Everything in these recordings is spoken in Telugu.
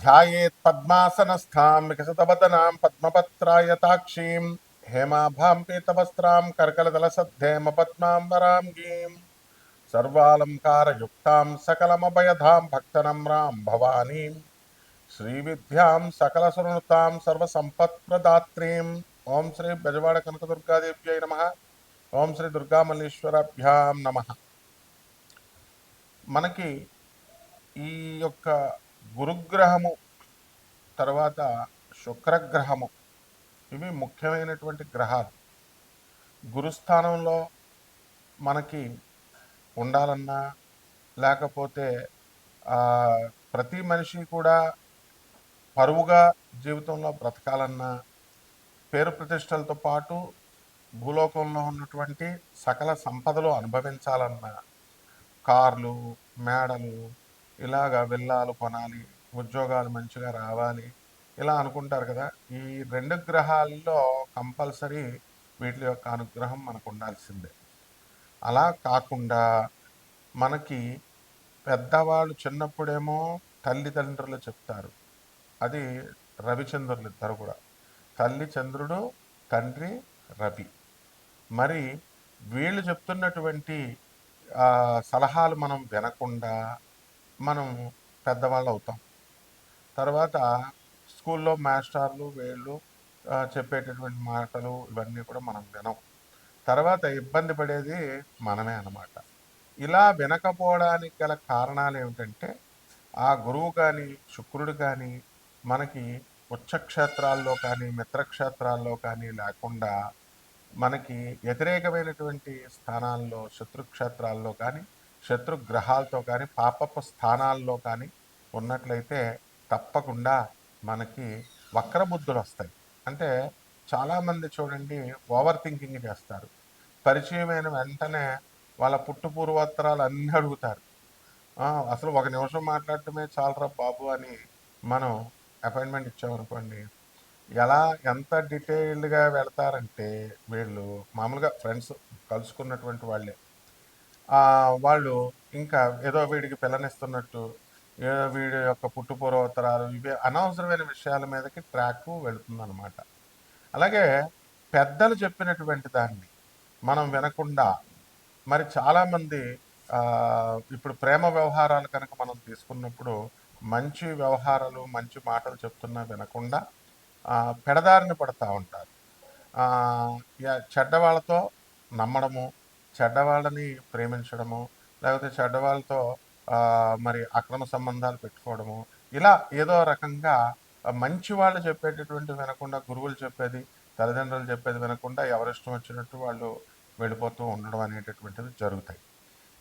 ధ్యాయేత్ పద్మాసనస్థాం వికసితవదనాం పద్మపత్రాయతాక్షీం హేమాభాం పీతవస్త్రాం కర్కలదలసద్ధేమ పద్మాం వరాంగీం సర్వాలంకారయుక్తాం సకలమభయధాం భక్తనమ్రాం భవానీం శ్రీవిద్యాం సకలసునుతాం సర్వసంపత్ప్రదాత్రీం. ఓం శ్రీ బెజవాడ కనకదుర్గాదేవ్యై నమ. ఓం శ్రీ దుర్గామల్లీశ్వరాభ్యాం నమ. మనకి ఈ యొక్క గురుగ్రహము తర్వాత శుక్రగ్రహము ఇవి ముఖ్యమైనటువంటి గ్రహాలు. గురుస్థానంలో మనకి ఉండాలన్నా లేకపోతే ప్రతి మనిషి కూడా పరువుగా జీవితంలో బ్రతకాలన్నా పేరు ప్రతిష్టలతో పాటు భూలోకంలో ఉన్నటువంటి సకల సంపదలు అనుభవించాలన్నా కార్లు మేడలు ఇలాగా విల్లాలు కొనాలి, ఉద్యోగాలు మంచిగా రావాలి ఇలా అనుకుంటారు కదా. ఈ రెండు గ్రహాల్లో కంపల్సరీ వీటి యొక్క అనుగ్రహం మనకు ఉండాల్సిందే. అలా కాకుండా మనకి పెద్దవాళ్ళు చిన్నప్పుడేమో తల్లిదండ్రులు చెప్తారు, అది రవిచంద్రులు ఇద్దరు కూడా, తల్లి చంద్రుడు తండ్రి రవి. మరి వీళ్ళు చెప్తున్నటువంటి సలహాలు మనం వినకుండా మనం పెద్దవాళ్ళు అవుతాం. తర్వాత స్కూల్లో మాస్టర్లు వీళ్ళు చెప్పేటటువంటి మాటలు ఇవన్నీ కూడా మనం వినం. తర్వాత ఇబ్బంది పడేది మనమే అన్నమాట. ఇలా వినకపోవడానికి గల కారణాలు ఏమిటంటే ఆ గురువు కానీ శుక్రుడు కానీ మనకి ఉచ్చక్షేత్రాల్లో కానీ మిత్రక్షేత్రాల్లో కానీ లేకుండా మనకి వ్యతిరేకమైనటువంటి స్థానాల్లో శత్రుక్షేత్రాల్లో కానీ శత్రుగ్రహాలతో కానీ పాపపు స్థానాల్లో కానీ ఉన్నట్లయితే తప్పకుండా మనకి వక్రబుద్ధులు వస్తాయి. అంటే చాలామంది చూడండి ఓవర్ థింకింగ్ చేస్తారు. పరిచయమైన వెంటనే వాళ్ళ పుట్టు పూర్వోత్తరాలు అన్నీ అడుగుతారు. అసలు ఒక నిమిషం మాట్లాడటమే చాలరా బాబు అని మనం అపాయింట్మెంట్ ఇచ్చామనుకోండి, ఎలా ఎంత డీటెయిల్డ్గా వెళతారంటే వీళ్ళు మామూలుగా ఫ్రెండ్స్ కలుసుకున్నటువంటి వాళ్ళే వాళ్ళు ఇంకా ఏదో వీడికి పిల్లనిస్తున్నట్టు ఏదో వీడి యొక్క పుట్టు పూర్వోత్తరాలు ఇవి అనవసరమైన విషయాల మీదకి ట్రాక్ వెళుతుందన్నమాట. అలాగే పెద్దలు చెప్పినటువంటి దాన్ని మనం వినకుండా మరి చాలామంది ఇప్పుడు ప్రేమ వ్యవహారాలు కనుక మనం తీసుకున్నప్పుడు మంచి వ్యవహారాలు మంచి మాటలు చెప్తున్నా వినకుండా పెడదారిని పడుతూ ఉంటారు. చెడ్డవాళ్ళతో నమ్మడము, చెడ్డవాళ్ళని ప్రేమించడము, లేకపోతే చెడ్డవాళ్ళతో మరి అక్రమ సంబంధాలు పెట్టుకోవడము, ఇలా ఏదో రకంగా మంచి వాళ్ళు చెప్పేటటువంటి వినకుండా గురువులు చెప్పేది తల్లిదండ్రులు చెప్పేది వినకుండా ఎవరిష్టం వచ్చినట్టు వాళ్ళు వెళ్ళిపోతూ ఉండడం అనేటటువంటిది జరుగుతాయి.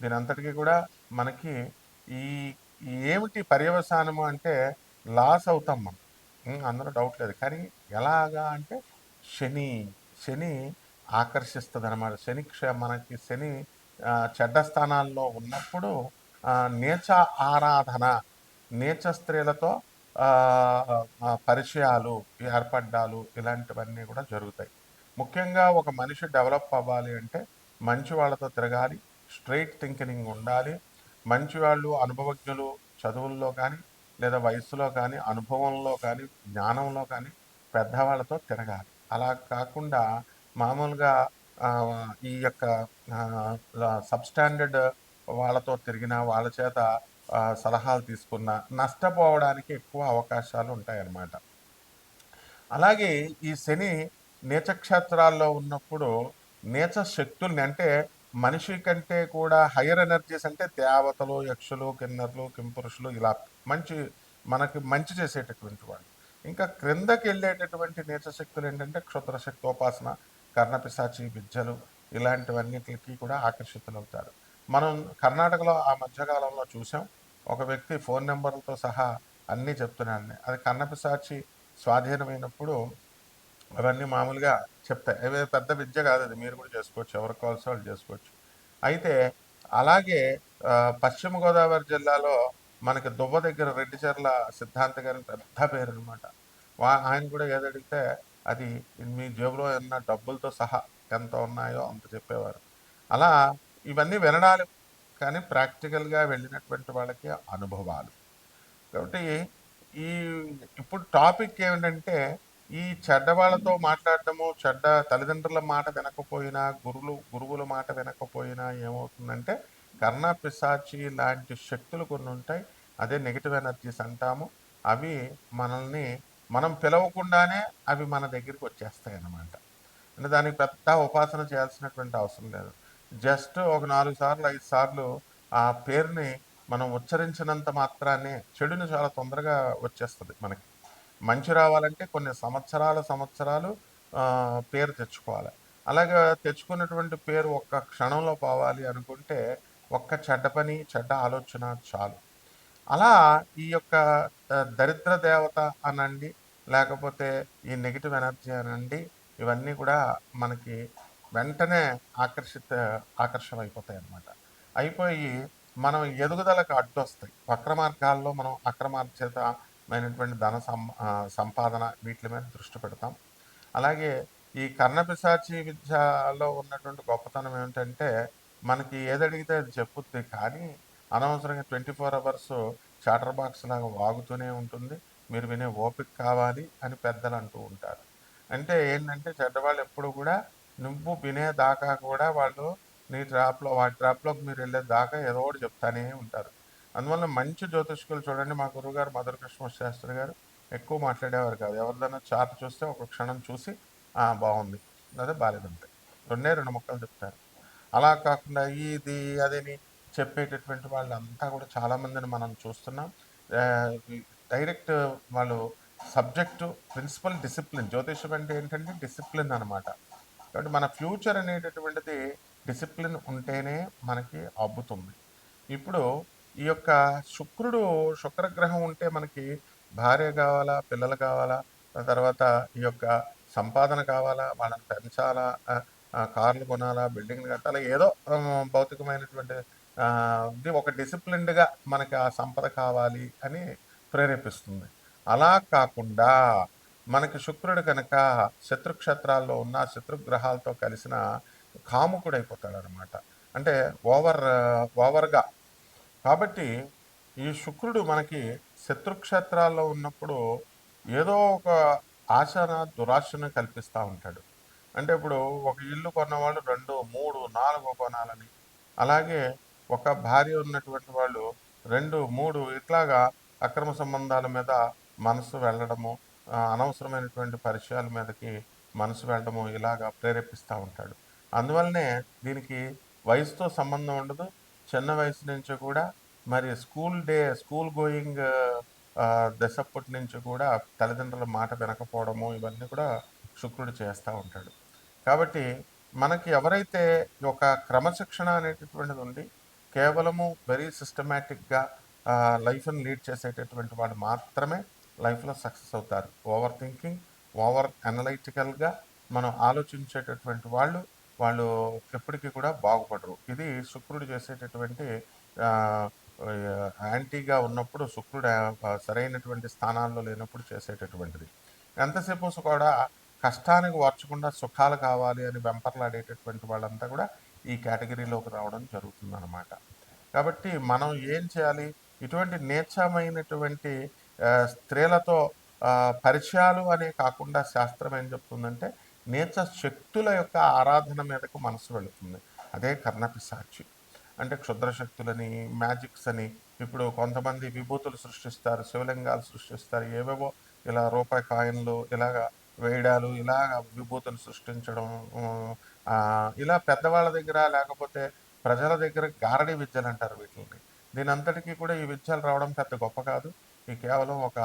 దీని అంతటికీ కూడా మనకి ఈ ఏమిటి పర్యవసానము అంటే లాస్ అవుతాం మనం, అందులో డౌట్ లేదు. కానీ ఎలాగా అంటే శని శని ఆకర్షిస్తుంది అనమాట. మనకి శని చెడ్డ స్థానాల్లో ఉన్నప్పుడు నీచ ఆరాధన, నీచ స్త్రీలతో పరిచయాలు ఏర్పడ్డాలు ఇలాంటివన్నీ కూడా జరుగుతాయి. ముఖ్యంగా ఒక మనిషి డెవలప్ అవ్వాలి అంటే మంచి వాళ్ళతో తిరగాలి, స్ట్రైట్ థింకింగ్ ఉండాలి. మంచి వాళ్ళు అనుభవజ్ఞులు చదువుల్లో కానీ లేదా వయస్సులో కానీ అనుభవంలో కానీ జ్ఞానంలో కానీ పెద్దవాళ్ళతో తిరగాలి. అలా కాకుండా మామూలుగా ఈ యొక్క సబ్స్టాండర్డ్ వాళ్ళతో తిరిగిన వాళ్ళ చేత సలహాలు తీసుకున్న నష్టపోవడానికి ఎక్కువ అవకాశాలు ఉంటాయన్నమాట. అలాగే ఈ శని నీచక్షేత్రాల్లో ఉన్నప్పుడు నీచ శక్తుల్ని అంటే మనిషి కంటే కూడా హయ్యర్ ఎనర్జీస్ అంటే దేవతలు, యక్షులు, కిన్నర్లు, కింపురుషులు ఇలా మనకి మంచి చేసేటటువంటి వాళ్ళు. ఇంకా క్రిందకి వెళ్ళేటటువంటి నీచ శక్తులు ఏంటంటే క్షుద్ర శక్తోపాసన, కర్ణపిశాచి విద్యలు ఇలాంటివన్నిటికి కూడా ఆకర్షితులవుతారు. మనం కర్ణాటకలో ఆ మధ్యకాలంలో చూసాం, ఒక వ్యక్తి ఫోన్ నెంబర్లతో సహా అన్నీ చెప్తున్నాడని. అది కర్ణపిశాచి స్వాధీనమైనప్పుడు అవన్నీ మామూలుగా చెప్తాయి. అవి పెద్ద విద్య కాదు, అది మీరు కూడా చేసుకోవచ్చు, ఎవరికి కావాల్సిన వాళ్ళు చేసుకోవచ్చు. అయితే అలాగే పశ్చిమ గోదావరి జిల్లాలో మనకి దువ్వ దగ్గర రెడ్డిచెర్ల సిద్ధాంత గారి పెద్ద పేరు అనమాట. ఆయన కూడా ఏదడిగితే అది మీ జేబులో ఉన్న డబ్బులతో సహా ఎంత ఉన్నాయో అంత చెప్పేవారు. అలా ఇవన్నీ వినడాలు కానీ ప్రాక్టికల్గా వెళ్ళినటువంటి వాళ్ళకి అనుభవాలు. కాబట్టి ఈ ఇప్పుడు టాపిక్ ఏమిటంటే, ఈ చెడ్డవాళ్ళతో మాట్లాడటము, చెడ్డ తల్లిదండ్రుల మాట వినకపోయినా, గురువుల మాట వినకపోయినా ఏమవుతుందంటే, కర్ణపిశాచి లాంటి శక్తులు కొన్నుంటాయి. అదే నెగెటివ్ ఎనర్జీస్ అంటాము. అవి మనల్ని మనం పిలవకుండానే అవి మన దగ్గరికి వచ్చేస్తాయన్నమాట. అంటే దానికి పెద్ద ఉపాసన చేయాల్సినటువంటి అవసరం లేదు. జస్ట్ ఒక 4 సార్లు, 5 సార్లు ఆ పేరుని మనం ఉచ్చరించినంత మాత్రాన్నే చెడుని చాలా తొందరగా వచ్చేస్తది మనకి. మంచి రావాలంటే కొన్ని సంవత్సరాలు పేరు తెచ్చుకోవాలి. అలాగా తెచ్చుకున్నటువంటి పేరు ఒక్క క్షణంలో పోవాలి అనుకుంటే, ఒక్క చెడ్డ పని, చెడ్డ ఆలోచన చాలు. అలా ఈ యొక్క దరిద్ర దేవత అనండి, లేకపోతే ఈ నెగెటివ్ ఎనర్జీ అనండి, ఇవన్నీ కూడా మనకి వెంటనే ఆకర్షమైపోతాయన్నమాట. అయిపోయి మనం ఎదుగుదలకు అడ్డొస్తాయి. వక్ర మార్గాల్లో మనం అక్రమార్జితమైనటువంటి సంపాదన వీట్లి మీద దృష్టి పెడతాం. అలాగే ఈ కర్ణపిశాచి విద్యలో ఉన్నటువంటి గొప్పతనం ఏమిటంటే, మనకి ఏదడిగితే అది చెప్పుద్ది. కానీ అనవసరంగా 24 అవర్స్ చాటర్ బాక్స్ లాగా వాగుతూనే ఉంటుంది. మీరు వినే ఓపిక కావాలి అని పెద్దలు అంటూ ఉంటారు. అంటే ఏంటంటే చెడ్డవాళ్ళు ఎప్పుడు కూడా నువ్వు వినేదాకా కూడా వాళ్ళు వాటి ట్రాప్‌లోకి మీరెళ్ళే దాకా ఏదో ఒకటి చెప్తానే ఉంటారు. అందువల్ల మంచి జ్యోతిష్కులు చూడండి, మా గురువుగారు మధుర కృష్ణ శాస్త్రి గారు ఎక్కువ మాట్లాడేవారు కాదు. ఎవరిదైనా చార్ట్ చూస్తే ఒక క్షణం చూసి, ఆ! బావుంది. అదే బాలేదంతే. 2 ముక్కలు చెప్తారు. అలా కాకుండా ఇది అదని చెప్పేటటువంటి వాళ్ళంతా కూడా చాలామందిని మనం చూస్తున్నాం. ఈ డైరెక్ట్ వాళ్ళు సబ్జెక్టు, ప్రిన్సిపల్, డిసిప్లిన్. జ్యోతిషం అంటే ఏంటంటే డిసిప్లిన్ అనమాట. కాబట్టి మన ఫ్యూచర్ అనేటటువంటిది డిసిప్లిన్ ఉంటేనే మనకి అబ్బుతుంది. ఇప్పుడు ఈ యొక్క శుక్రగ్రహం ఉంటే మనకి భార్య కావాలా, పిల్లలు కావాలా, ఆ తర్వాత ఈ యొక్క సంపాదన కావాలా, వాళ్ళని పెంచాలా, కార్లు కొనాలా, బిల్డింగ్లు కట్టాలా, ఏదో భౌతికమైనటువంటి ఇది ఒక డిసిప్లిన్డ్‌గా మనకి ఆ సంపద కావాలి అని ప్రేరేపిస్తుంది. అలా కాకుండా మనకి శుక్రుడు కనుక శత్రుక్షేత్రాల్లో ఉన్న శత్రుగ్రహాలతో కలిసిన కాముకుడైపోతాడనమాట. అంటే ఓవర్‌గా. కాబట్టి ఈ శుక్రుడు మనకి శత్రుక్షేత్రాల్లో ఉన్నప్పుడు ఏదో ఒక ఆశన, దురాశను కల్పిస్తా ఉంటాడు. అంటే ఇప్పుడు ఒక ఇల్లు కొన్నవాళ్ళు 2, 3, 4 కొనాలని. అలాగే ఒక భార్య ఉన్నటువంటి వాళ్ళు 2, 3 ఇట్లాగా అక్రమ సంబంధాల మీద మనసు వెళ్ళడము, అనవసరమైనటువంటి పరిచయాల మీదకి మనసు వెళ్ళడము ఇలాగా ప్రేరేపిస్తా ఉంటాడు. అందువల్లనే దీనికి వయసుతో సంబంధం ఉండదు. చిన్న వయసు నుంచి కూడా మరి స్కూల్ గోయింగ్ దశప్పటి నుంచి కూడా తల్లిదండ్రుల మాట వినకపోవడము ఇవన్నీ కూడా శుక్రుడు చేస్తా ఉంటాడు. కాబట్టి మనకి ఎవరైతే ఈ ఒక క్రమశిక్షణ అనేటటువంటిది ఉండి, కేవలము వెరీ సిస్టమాటిక్‌గా లైఫ్‌ని లీడ్ చేసేటటువంటి వాళ్ళు మాత్రమే లైఫ్‌లో సక్సెస్ అవుతారు. ఓవర్ థింకింగ్, ఓవర్ అనలైటికల్‌గా మనం ఆలోచించేటటువంటి వాళ్ళు ఎప్పటికీ కూడా బాగుపడరు. ఇది శుక్రుడు చేసేటటువంటి ఆహ్, యాంటీగా ఉన్నప్పుడు శుక్రుడు సరైనటువంటి స్థానాల్లో లేనప్పుడు చేసేటటువంటిది. ఎంతసేపు కూడా కష్టానికి ఓర్చకుండా సుఖాలు కావాలి అని వెంపర్లాడేటటువంటి వాళ్ళంతా కూడా ఈ కేటగిరీలోకి రావడం జరుగుతుందనమాట. కాబట్టి మనం ఏం చేయాలి? ఇటువంటి నీచమైనటువంటి స్త్రీలతో పరిచయాలు అనే కాకుండా శాస్త్రం ఏం చెప్తుందంటే, నీచ శక్తుల యొక్క ఆరాధన మీదకు మనసు వెళుతుంది. అదే కర్ణపిశాచి. అంటే క్షుద్ర శక్తులని, మ్యాజిక్స్ అని, ఇప్పుడు కొంతమంది విభూతులు సృష్టిస్తారు, శివలింగాలు సృష్టిస్తారు, ఏవేవో ఇలా రూపాయి కాయిన్‌లు ఇలాగా వేయడాలు, ఇలాగ విభూతులు సృష్టించడం, ఇలా పెద్దవాళ్ళ దగ్గర లేకపోతే ప్రజల దగ్గర గారడీ విద్యలంటారు వీటిల్ని. దీనంతటికి కూడా ఈ విద్యలు రావడం పెద్ద గొప్ప కాదు. ఈ కేవలం ఒక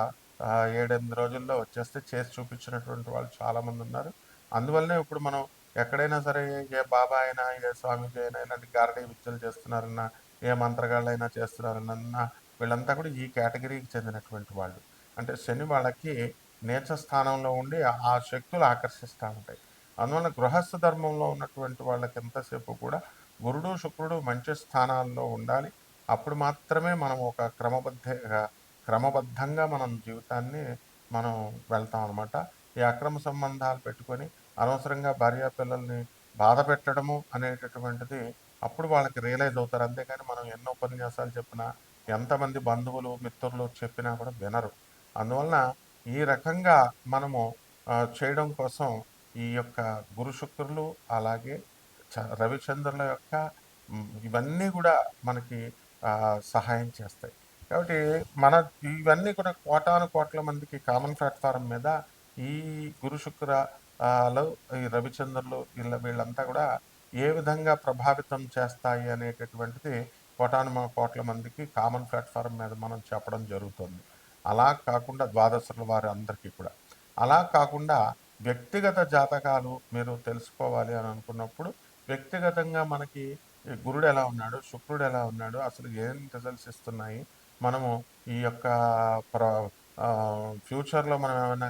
7, 8 రోజుల్లో వచ్చేస్తే చేసి చూపించినటువంటి వాళ్ళు చాలామందున్నారు. అందువల్లనే ఇప్పుడు మనం ఎక్కడైనా సరే ఏ బాబా అయినా, ఏ స్వామీజీ అయినా ఇలాంటి గారడీ విద్యలు చేస్తున్నారన్నా, ఏ మంత్రగాళ్ళైనా చేస్తున్నారనన్నా వీళ్ళంతా కూడా ఈ కేటగిరీకి చెందినటువంటి వాళ్ళు. అంటే శని వాళ్ళకి నీచ స్థానంలో ఉండి ఆ శక్తులు ఆకర్షిస్తా ఉంటాయి. అందువల్ల గృహస్థ ధర్మంలో ఉన్నటువంటి వాళ్ళకి ఎంతసేపు కూడా గురుడు, శుక్రుడు మంచి స్థానాల్లో ఉండాలి. అప్పుడు మాత్రమే మనం ఒక క్రమబద్ధంగా మనం జీవితాన్ని మనం వెళ్తాం అనమాట. ఈ అక్రమ సంబంధాలు పెట్టుకొని అనవసరంగా భార్యాపిల్లల్ని బాధ పెట్టడము అనేటటువంటిది అప్పుడు వాళ్ళకి రియలైజ్ అవుతారు. అంతేగాని మనం ఎన్నో ఉపన్యాసాలు చెప్పినా, ఎంతమంది బంధువులు, మిత్రులు చెప్పినా కూడా వినరు. అందువలన ఈ రకంగా మనము చేయడం కోసం ఈ యొక్క గురు శుక్రులు అలాగే రవిచంద్రుల యొక్క ఇవన్నీ కూడా మనకి సహాయం చేస్తాయి. కాబట్టి మన ఇవన్నీ కూడా కోటాను కోట్ల మందికి కామన్ ప్లాట్ఫారం మీద ఈ గురు శుక్రాలు ఈ రవిచంద్రులు వీళ్ళంతా కూడా ఏ విధంగా ప్రభావితం చేస్తాయి అనేటటువంటిది కోటాను కోట్ల మందికి కామన్ ప్లాట్ఫారం మీద మనం చెప్పడం జరుగుతుంది. అలా కాకుండా ద్వాదశుల వారి అందరికీ కూడా అలా కాకుండా వ్యక్తిగత జాతకాలు మీరు తెలుసుకోవాలి అని అనుకున్నప్పుడు వ్యక్తిగతంగా మనకి గురుడు ఎలా ఉన్నాడు, శుక్రుడు ఎలా ఉన్నాడు, అసలు ఏం రిజల్ట్స్ ఇస్తున్నాయి, మనము ఈ యొక్క ఫ్యూచర్లో మనం ఏమైనా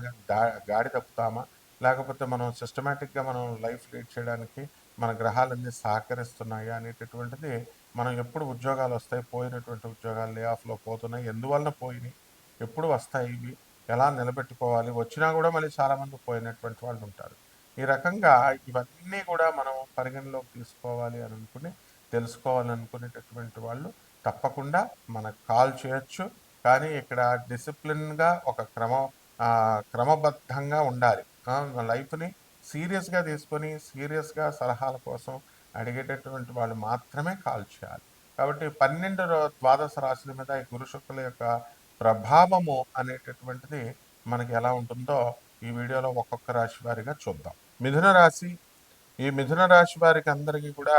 గాడి తప్పుతామా, లేకపోతే మనం సిస్టమేటిక్గా మనం లైఫ్ లీడ్ చేయడానికి మన గ్రహాలన్నీ సహకరిస్తున్నాయా అనేటటువంటిది మనం ఎప్పుడు ఉద్యోగాలు వస్తాయి, పోయినటువంటి ఉద్యోగాలు లే ఆఫ్లో పోతున్నాయి, ఎందువలన పోయినాయి, ఎప్పుడు వస్తాయి, ఇవి ఎలా నిలబెట్టుకోవాలి, వచ్చినా కూడా మళ్ళీ చాలామంది పోయినటువంటి వాళ్ళు ఉంటారు. ఈ రకంగా ఇవన్నీ కూడా మనం పరిగణలోకి తీసుకోవాలి అని అనుకుని తెలుసుకోవాలి అనుకునేటటువంటి వాళ్ళు తప్పకుండా మనకు కాల్ చేయొచ్చు. కానీ ఇక్కడ డిసిప్లిన్గా ఒక క్రమబద్ధంగా ఉండాలి. లైఫ్ని సీరియస్గా తీసుకొని సీరియస్గా సలహాల కోసం అడిగేటటువంటి వాళ్ళు మాత్రమే కాల్ చేయాలి. కాబట్టి 12 ద్వాదశ రాశుల మీద ఈ గురు శుక్రుల యొక్క ప్రభావము అనేటటువంటిది మనకి ఎలా ఉంటుందో ఈ వీడియోలో ఒక్కొక్క రాశి వారిగా చూద్దాం. మిథున రాశి. ఈ మిథున రాశి వారికి అందరికీ కూడా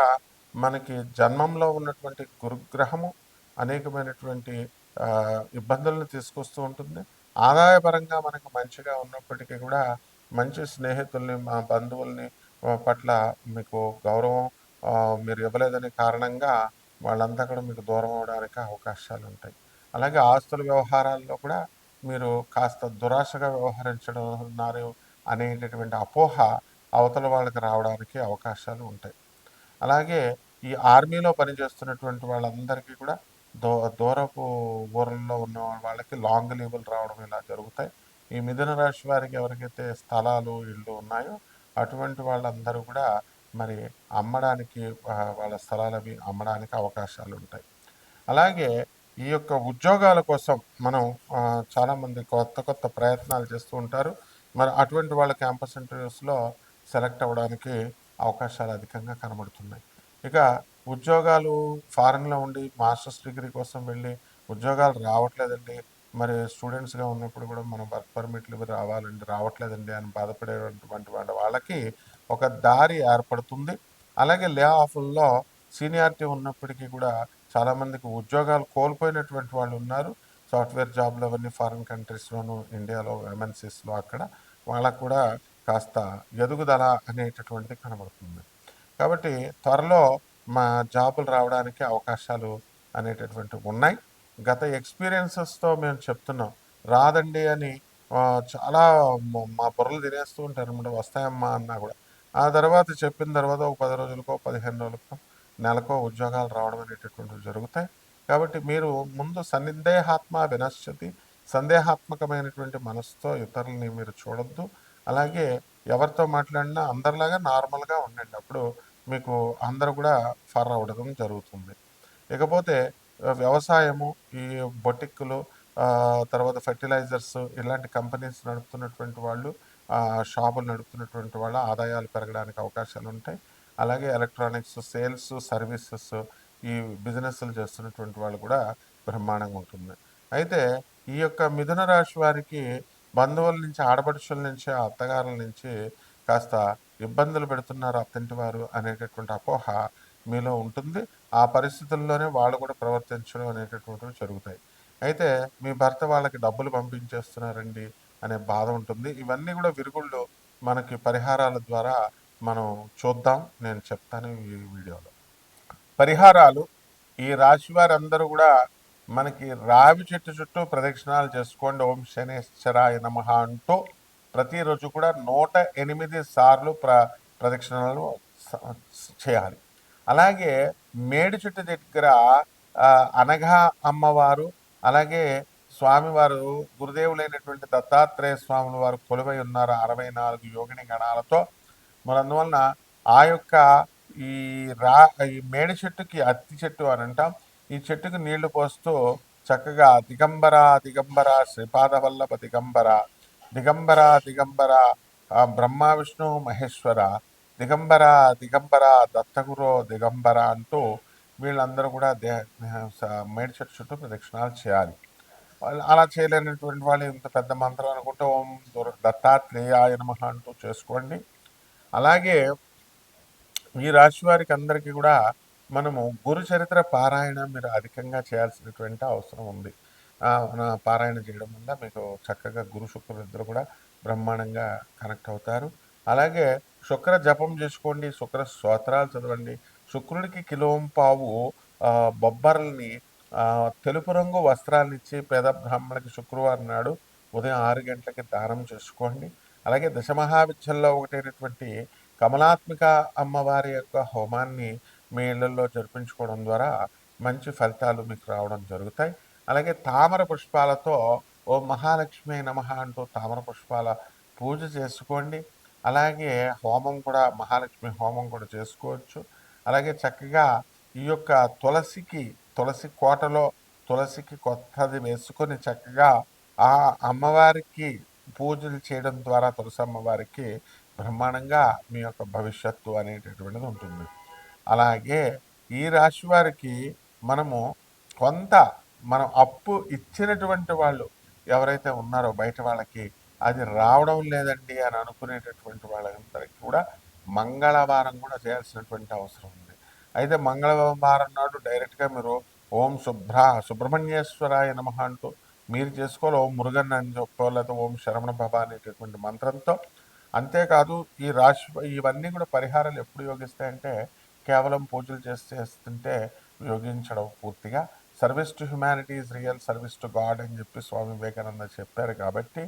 మనకి జన్మంలో ఉన్నటువంటి గురుగ్రహము అనేకమైనటువంటి ఇబ్బందులను తీసుకొస్తూ ఉంటుంది. ఆదాయపరంగా మనకు మంచిగా ఉన్నప్పటికీ కూడా మంచి స్నేహితుల్ని, మా బంధువుల్ని పట్ల మీకు గౌరవం మీరు ఇవ్వలేదనే కారణంగా వాళ్ళంతా కూడా మీకు దూరం అవడానికి అవకాశాలు ఉంటాయి. అలాగే ఆస్తుల వ్యవహారాల్లో కూడా మీరు కాస్త దురాశగా వ్యవహరించడం అనేటటువంటి అపోహ అవతల వాళ్ళకి రావడానికి అవకాశాలు ఉంటాయి. అలాగే ఈ ఆర్మీలో పనిచేస్తున్నటువంటి వాళ్ళందరికీ కూడా దూరపు ఊర్లలో ఉన్న వాళ్ళకి లాంగ్ లీవులు రావడం ఇలా జరుగుతాయి. ఈ మిథున రాశి వారికి ఎవరికైతే స్థలాలు ఇళ్ళు ఉన్నాయో అటువంటి వాళ్ళందరూ కూడా మరి అమ్మడానికి వాళ్ళ స్థలాలు అవి అమ్మడానికి అవకాశాలు ఉంటాయి. అలాగే ఈ యొక్క ఉద్యోగాల కోసం మనం చాలామంది కొత్త కొత్త ప్రయత్నాలు చేస్తూ ఉంటారు. మరి అటువంటి వాళ్ళ క్యాంపస్ ఇంటర్వ్యూస్లో సెలెక్ట్ అవ్వడానికి అవకాశాలు అధికంగా కనబడుతున్నాయి. ఇక ఉద్యోగాలు ఫారెన్లో ఉండి మాస్టర్స్ డిగ్రీ కోసం వెళ్ళి ఉద్యోగాలు రావట్లేదండి, మరి స్టూడెంట్స్గా ఉన్నప్పుడు కూడా మనం వర్క్ పర్మిట్లు ఇవి రావట్లేదండి అని బాధపడేటువంటి వాళ్ళకి ఒక దారి ఏర్పడుతుంది. అలాగే లే ఆఫ్ల్లో సీనియారిటీ ఉన్నప్పటికీ కూడా చాలామందికి ఉద్యోగాలు కోల్పోయినటువంటి వాళ్ళు ఉన్నారు. సాఫ్ట్వేర్ జాబ్లు అవన్నీ ఫారిన్ కంట్రీస్లోను, ఇండియాలో ఎంఎన్సీస్లో అక్కడ వాళ్ళకు కూడా కాస్త ఎదుగుదల అనేటటువంటిది కనబడుతుంది. కాబట్టి త్వరలో మా జాబులు రావడానికి అవకాశాలు అనేటటువంటివి ఉన్నాయి. గత ఎక్స్పీరియన్సెస్తో మేము చెప్తున్నాం. రాదండి అని చాలా మా బుర్రలు తినేస్తూ ఉంటారు అనమాట. వస్తాయమ్మా అన్నా కూడా ఆ తర్వాత చెప్పిన తర్వాత ఒక 10 రోజులకో 15 రోజులకో నెలకో ఉద్యోగాలు రావడం అనేటటువంటివి జరుగుతాయి. కాబట్టి మీరు ముందు సందేహాత్మ వినశ్యతి, సందేహాత్మకమైనటువంటి మనసుతో ఇతరులని మీరు చూడొద్దు. అలాగే ఎవరితో మాట్లాడినా అందరిలాగా నార్మల్గా ఉండండి. అప్పుడు మీకు అందరూ కూడా ఫర్ అవ్వడం జరుగుతుంది. ఇకపోతే వ్యవసాయము, ఈ బొటిక్కులు, తర్వాత ఫెర్టిలైజర్స్ ఇలాంటి కంపెనీస్ నడుపుతున్నటువంటి వాళ్ళు, షాపులు నడుపుతున్నటువంటి వాళ్ళ ఆదాయాలు పెరగడానికి అవకాశాలు ఉంటాయి. అలాగే ఎలక్ట్రానిక్స్, సేల్స్, సర్వీసెస్ ఈ బిజినెస్లు చేస్తున్నటువంటి వాళ్ళు కూడా బ్రహ్మాండంగా ఉంటుంది. అయితే ఈ యొక్క మిథున రాశి వారికి బంధువుల నుంచి, ఆడపడుచుల నుంచి, అత్తగారుల నుంచి కాస్త ఇబ్బందులు పెడుతున్నారు అత్తంటి వారు అనేటటువంటి అపోహ మీలో ఉంటుంది. ఆ పరిస్థితుల్లోనే వాళ్ళు కూడా ప్రవర్తించడం అనేటటువంటివి జరుగుతాయి. అయితే మీ భర్త వాళ్ళకి డబ్బులు పంపించేస్తున్నారండి అనే బాధ ఉంటుంది. ఇవన్నీ కూడా విరుగుళ్ళు మనకి పరిహారాల ద్వారా మనం చూద్దాం. నేను చెప్తాను ఈ వీడియోలో. పరిహారాలు. ఈ రాశి వారందరూ కూడా మనకి రావి చెట్టు చుట్టూ ప్రదక్షిణాలు చేసుకోండి. ఓం శనేశ్వరాయ నమః అంటూ ప్రతిరోజు కూడా 108 సార్లు ప్రదక్షిణలు చేయాలి. అలాగే మేడి చెట్టు దగ్గర అనఘా అమ్మవారు, అలాగే స్వామివారు గురుదేవులైనటువంటి దత్తాత్రేయ స్వాముల వారు కొలువై ఉన్నారు 64 యోగిని గణాలతో. మరి అందువలన ఆ యొక్క ఈ మేడి చెట్టుకి అత్తి చెట్టు అని అంటాం. ఈ చెట్టుకు నీళ్లు పోస్తూ చక్కగా దిగంబర దిగంబర శ్రీపాదవల్లభ దిగంబర దిగంబర దిగంబర బ్రహ్మ విష్ణు మహేశ్వర దిగంబర దిగంబర దత్తగురు దిగంబర అంటూ వీళ్ళందరూ కూడా మేడి చెట్టు చుట్టూ ప్రదక్షిణాలు చేయాలి. అలా చేయలేనటువంటి వాళ్ళు ఇంత పెద్ద మంత్రం అనుకుంటే ఓం దత్తాత్రేయాయ నమః అంటూ చేసుకోండి. అలాగే ఈ రాశి వారికి అందరికీ కూడా మనము గురు చరిత్ర పారాయణ మీరు అధికంగా చేయాల్సినటువంటి అవసరం ఉంది. మన పారాయణ చేయడం వల్ల మీకు చక్కగా గురు శుక్రులు ఇద్దరు కూడా బ్రహ్మాండంగా కనెక్ట్ అవుతారు. అలాగే శుక్ర జపం చేసుకోండి, శుక్ర స్తోత్రాలు చదవండి. శుక్రుడికి కిలోంపావు బొబ్బర్లని తెలుపు రంగు వస్త్రాలను ఇచ్చి పేద బ్రాహ్మణులకి శుక్రవారం నాడు ఉదయం 6 గంటలకి దానం చేసుకోండి. అలాగే దశమహావిద్యల్లో ఒకటైనటువంటి కమలాత్మిక అమ్మవారి యొక్క హోమాన్ని మీ ఇళ్లలో జరిపించుకోవడం ద్వారా మంచి ఫలితాలు మీకు రావడం జరుగుతాయి. అలాగే తామర పుష్పాలతో ఓ మహాలక్ష్మి నమః అంటూ తామర పుష్పాల పూజ చేసుకోండి. అలాగే హోమం కూడా మహాలక్ష్మి హోమం కూడా చేసుకోవచ్చు. అలాగే చక్కగా ఈ యొక్క తులసి కోటలో తులసికి కొత్తది వేసుకొని చక్కగా ఆ అమ్మవారికి పూజలు చేయడం ద్వారా తులసి అమ్మవారికి బ్రహ్మాండంగా మీ యొక్క భవిష్యత్తు అనేటటువంటిది ఉంటుంది. అలాగే ఈ రాశి వారికి మనము కొంత మనం అప్పు ఇచ్చినటువంటి వాళ్ళు ఎవరైతే ఉన్నారో బయట వాళ్ళకి అది రావడం లేదండి అని అనుకునేటటువంటి వాళ్ళందరికీ కూడా మంగళవారం కూడా చేయాల్సినటువంటి అవసరం ఉంది. అయితే మంగళవారం నాడు డైరెక్ట్గా మీరు ఓం సుబ్రహ్మణ్యేశ్వరాయ నమః అంటూ మీరు చేసుకోవాలి. ఓం మురుగన్ అని చెప్పో లేదా ఓం శరవణ భవ అనేటటువంటి మంత్రంతో. అంతేకాదు ఈ రాశి ఇవన్నీ కూడా పరిహారాలు ఎప్పుడు యోగిస్తాయంటే కేవలం పూజలు చేస్తుంటే యోగించడం పూర్తిగా. Service to humanity is real service to God అని చెప్పి స్వామి వివేకానంద చెప్పారు. కాబట్టి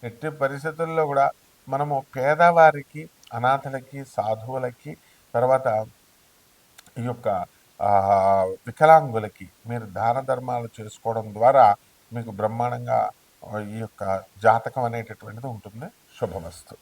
ఎట్టి పరిస్థితుల్లో కూడా మనము పేదవారికి, అనాథలకి, సాధువులకి, తర్వాత ఈ యొక్క వికలాంగులకి మీరు దాన ధర్మాలు చేసుకోవడం ద్వారా మీకు బ్రహ్మాండంగా ఈ యొక్క జాతకం అనేటటువంటిది ఉంటుంది. శుభమస్తు.